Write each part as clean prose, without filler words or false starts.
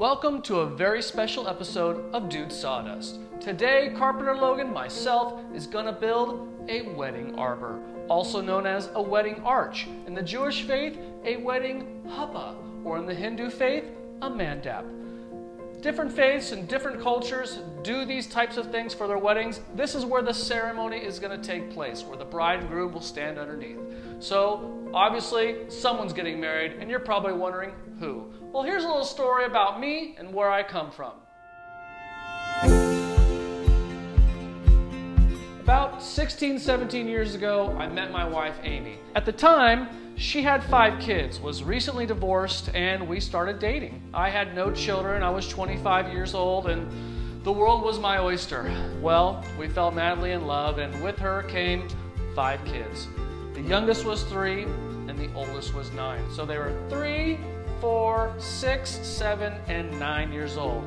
Welcome to a very special episode of Dude Sawdust. Today, Carpenter Logan, myself, is gonna build a wedding arbor, also known as a wedding arch. In the Jewish faith, a wedding huppah, or in the Hindu faith, a mandap. Different faiths and different cultures do these types of things for their weddings. This is where the ceremony is going to take place, where the bride and groom will stand underneath. So, obviously, someone's getting married, and you're probably wondering who. Well, here's a little story about me and where I come from. About 16, 17 years ago, I met my wife, Amy. At the time, she had 5 kids, was recently divorced, and we started dating. I had no children, I was 25 years old, and the world was my oyster. Well, we fell madly in love, and with her came 5 kids. The youngest was 3, and the oldest was 9. So they were 3, 4, 6, 7, and 9 years old.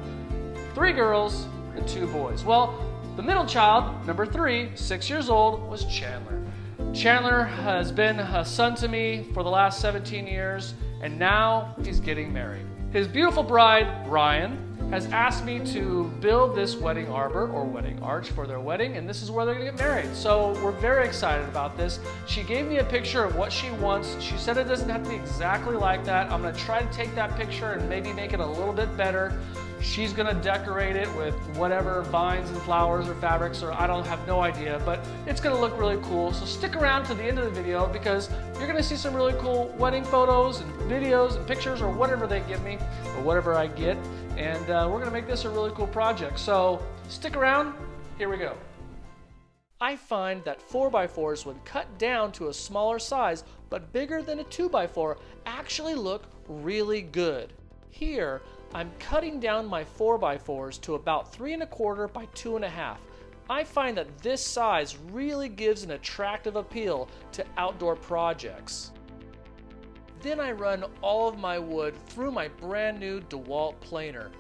3 girls and 2 boys. Well, the middle child, number 3, 6 years old, was Chandler. Chandler has been a son to me for the last 17 years, and now he's getting married. His beautiful bride, Ryanne, has asked me to build this wedding arbor or wedding arch for their wedding, and this is where they're gonna get married. So we're very excited about this. She gave me a picture of what she wants. She said it doesn't have to be exactly like that. I'm gonna try to take that picture and maybe make it a little bit better. She's gonna decorate it with whatever vines and flowers or fabrics, or I don't have no idea, but it's gonna look really cool. So stick around to the end of the video because you're gonna see some really cool wedding photos and videos and pictures or whatever they give me or whatever I get. And we're gonna make this a really cool project. So stick around, here we go. I find that 4x4s when cut down to a smaller size but bigger than a 2x4 actually look really good. Here, I'm cutting down my 4x4s to about 3 1/4 by 2 1/2. I find that this size really gives an attractive appeal to outdoor projects. Then I run all of my wood through my brand new DeWalt planer.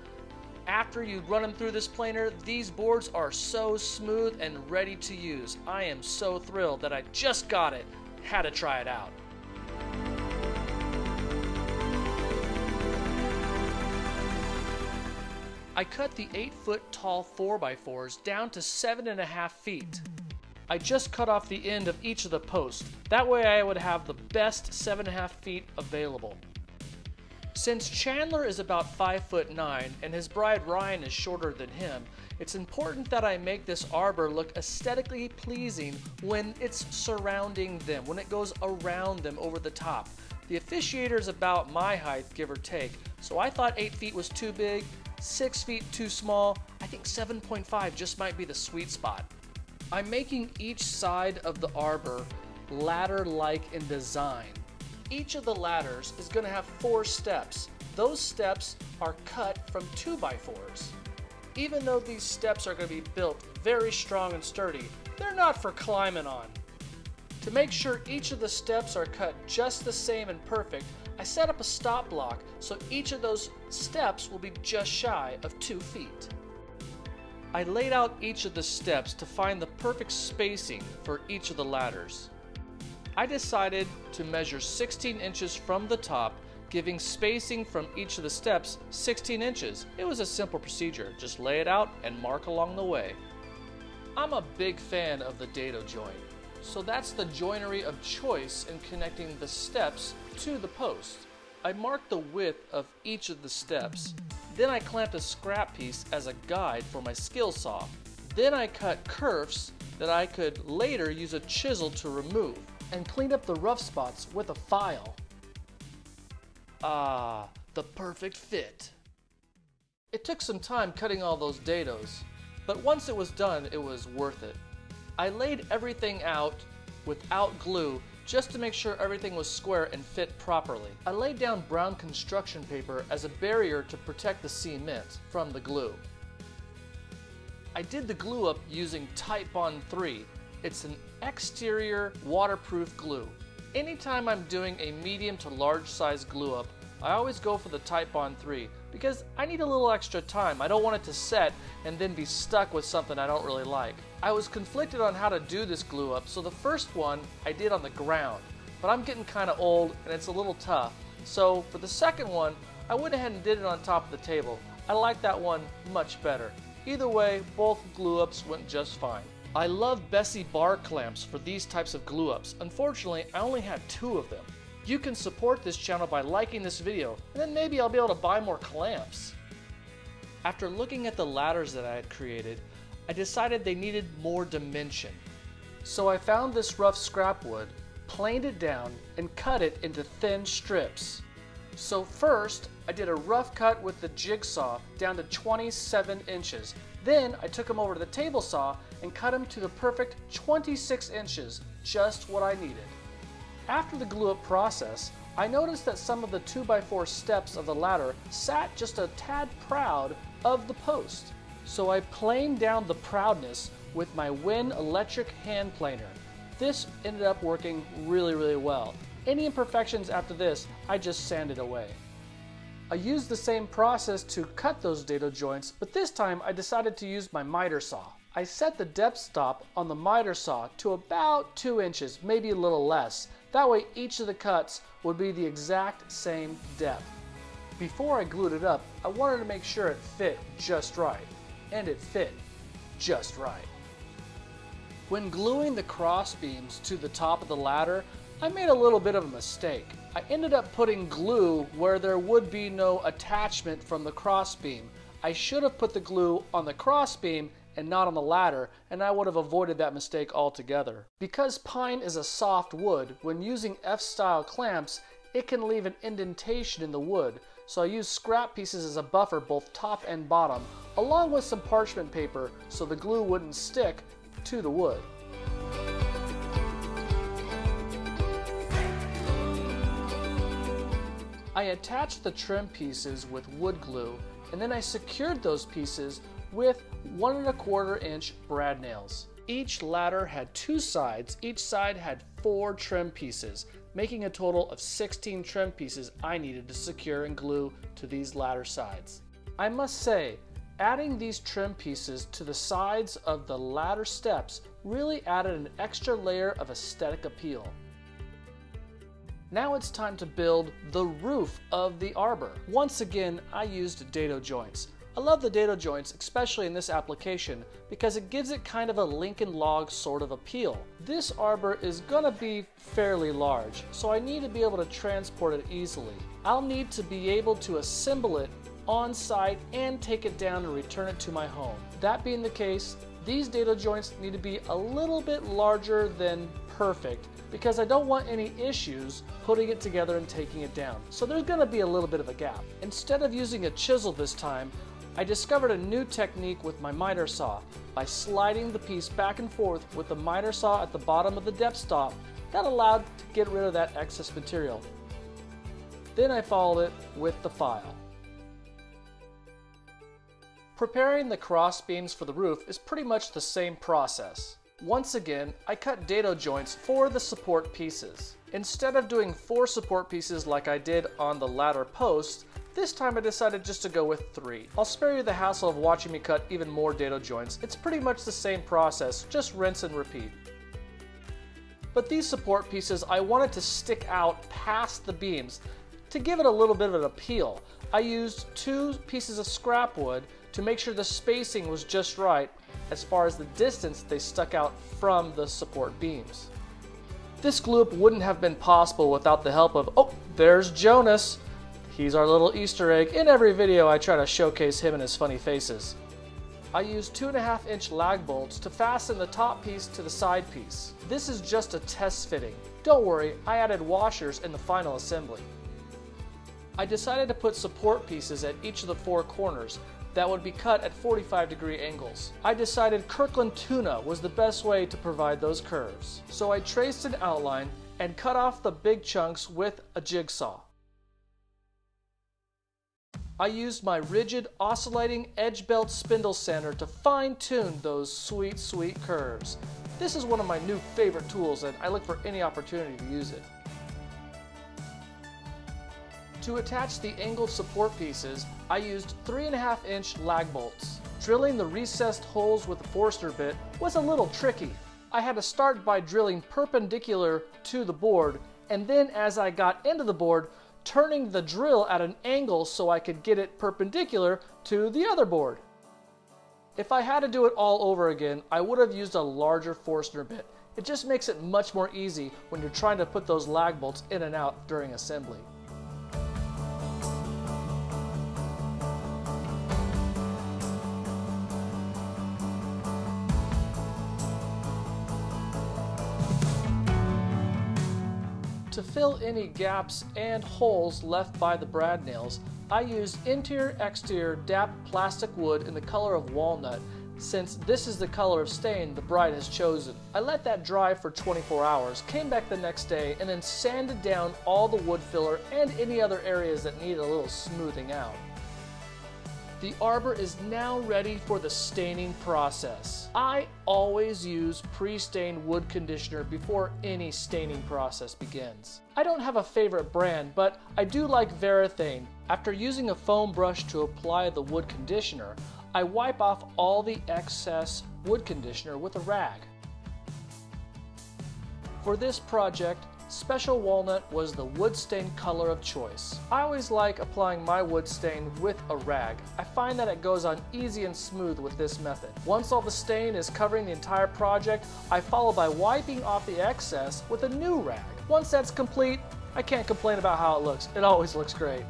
After you run them through this planer, these boards are so smooth and ready to use. I am so thrilled that I just got it. Had to try it out. I cut the 8-foot tall 4x4s down to 7 1/2 feet. I just cut off the end of each of the posts. That way I would have the best 7 1/2 feet available. Since Chandler is about 5'9" and his bride Ryanne is shorter than him, it's important that I make this arbor look aesthetically pleasing when it's surrounding them, when it goes around them over the top. The officiator is about my height, give or take, so I thought 8 feet was too big, 6 feet too small. I think 7.5 just might be the sweet spot. I'm making each side of the arbor ladder-like in design. Each of the ladders is going to have 4 steps. Those steps are cut from 2x4s. Even though these steps are going to be built very strong and sturdy, they're not for climbing on. To make sure each of the steps are cut just the same and perfect, I set up a stop block so each of those steps will be just shy of 2 feet. I laid out each of the steps to find the perfect spacing for each of the ladders. I decided to measure 16 inches from the top, giving spacing from each of the steps 16 inches. It was a simple procedure, just lay it out and mark along the way. I'm a big fan of the dado joint, so that's the joinery of choice in connecting the steps to the post. I marked the width of each of the steps. Then I clamped a scrap piece as a guide for my skill saw. Then I cut kerfs that I could later use a chisel to remove and cleaned up the rough spots with a file. Ah, the perfect fit. It took some time cutting all those dados, but once it was done, it was worth it. I laid everything out without glue just to make sure everything was square and fit properly. I laid down brown construction paper as a barrier to protect the cement from the glue. I did the glue up using Titebond 3. It's an exterior waterproof glue. Anytime I'm doing a medium to large size glue up, I always go for the Titebond 3 because I need a little extra time. I don't want it to set and then be stuck with something I don't really like. I was conflicted on how to do this glue up, so the first one I did on the ground, but I'm getting kind of old and it's a little tough. So for the second one, I went ahead and did it on top of the table. I like that one much better. Either way, both glue-ups went just fine. I love Bessie bar clamps for these types of glue-ups. Unfortunately, I only had 2 of them. You can support this channel by liking this video, and then maybe I'll be able to buy more clamps. After looking at the ladders that I had created, I decided they needed more dimension. So I found this rough scrap wood, planed it down, and cut it into thin strips. So first, I did a rough cut with the jigsaw down to 27 inches. Then I took them over to the table saw and cut them to the perfect 26 inches, just what I needed. After the glue-up process, I noticed that some of the 2x4 steps of the ladder sat just a tad proud of the post. So I planed down the proudness with my Win electric hand planer. This ended up working really well. Any imperfections after this, I just sanded away. I used the same process to cut those dado joints, but this time I decided to use my miter saw. I set the depth stop on the miter saw to about 2 inches, maybe a little less. That way each of the cuts would be the exact same depth. Before I glued it up, I wanted to make sure it fit just right. And it fit just right. When gluing the cross beams to the top of the ladder, I made a little bit of a mistake. I ended up putting glue where there would be no attachment from the cross beam. I should have put the glue on the cross beam and not on the ladder, and I would have avoided that mistake altogether. Because pine is a soft wood, when using F-style clamps, it can leave an indentation in the wood, so I used scrap pieces as a buffer both top and bottom, along with some parchment paper so the glue wouldn't stick to the wood. I attached the trim pieces with wood glue, and then I secured those pieces with 1 1/4 inch brad nails. Each ladder had 2 sides, each side had 4 trim pieces, making a total of 16 trim pieces I needed to secure and glue to these ladder sides. I must say, adding these trim pieces to the sides of the ladder steps really added an extra layer of aesthetic appeal. Now it's time to build the roof of the arbor. Once again, I used dado joints. I love the dado joints, especially in this application, because it gives it kind of a Lincoln log sort of appeal. This arbor is gonna be fairly large, so I need to be able to transport it easily. I'll need to be able to assemble it on site and take it down and return it to my home. That being the case, these dado joints need to be a little bit larger than perfect because I don't want any issues putting it together and taking it down. So there's gonna be a little bit of a gap. Instead of using a chisel this time, I discovered a new technique with my miter saw. By sliding the piece back and forth with the miter saw at the bottom of the depth stop, that allowed to get rid of that excess material. Then I followed it with the file. Preparing the cross beams for the roof is pretty much the same process. Once again, I cut dado joints for the support pieces. Instead of doing 4 support pieces like I did on the ladder post, this time I decided just to go with 3. I'll spare you the hassle of watching me cut even more dado joints. It's pretty much the same process, just rinse and repeat. But these support pieces I wanted to stick out past the beams to give it a little bit of an appeal. I used 2 pieces of scrap wood to make sure the spacing was just right as far as the distance they stuck out from the support beams. This glue-up wouldn't have been possible without the help of, oh, there's Jonas. He's our little Easter egg. In every video I try to showcase him and his funny faces. I used 2.5 inch lag bolts to fasten the top piece to the side piece. This is just a test fitting. Don't worry, I added washers in the final assembly. I decided to put support pieces at each of the 4 corners that would be cut at 45-degree angles. I decided Kirkland tuna was the best way to provide those curves. So I traced an outline and cut off the big chunks with a jigsaw. I used my rigid oscillating edge belt spindle sander to fine-tune those sweet, sweet curves. This is one of my new favorite tools and I look for any opportunity to use it. To attach the angled support pieces, I used 3.5 inch lag bolts. Drilling the recessed holes with the Forster bit was a little tricky. I had to start by drilling perpendicular to the board, and then as I got into the board, turning the drill at an angle so I could get it perpendicular to the other board. If I had to do it all over again, I would have used a larger Forstner bit. It just makes it much more easy when you're trying to put those lag bolts in and out during assembly. To fill any gaps and holes left by the brad nails, I used interior-exterior DAP plastic wood in the color of walnut, since this is the color of stain the bride has chosen. I let that dry for 24 hours, came back the next day, and then sanded down all the wood filler and any other areas that needed a little smoothing out. The arbor is now ready for the staining process. I always use pre-stained wood conditioner before any staining process begins. I don't have a favorite brand, but I do like Varathane. After using a foam brush to apply the wood conditioner, I wipe off all the excess wood conditioner with a rag. For this project, Special Walnut was the wood stain color of choice. I always like applying my wood stain with a rag. I find that it goes on easy and smooth with this method. Once all the stain is covering the entire project, I follow by wiping off the excess with a new rag. Once that's complete, I can't complain about how it looks. It always looks great.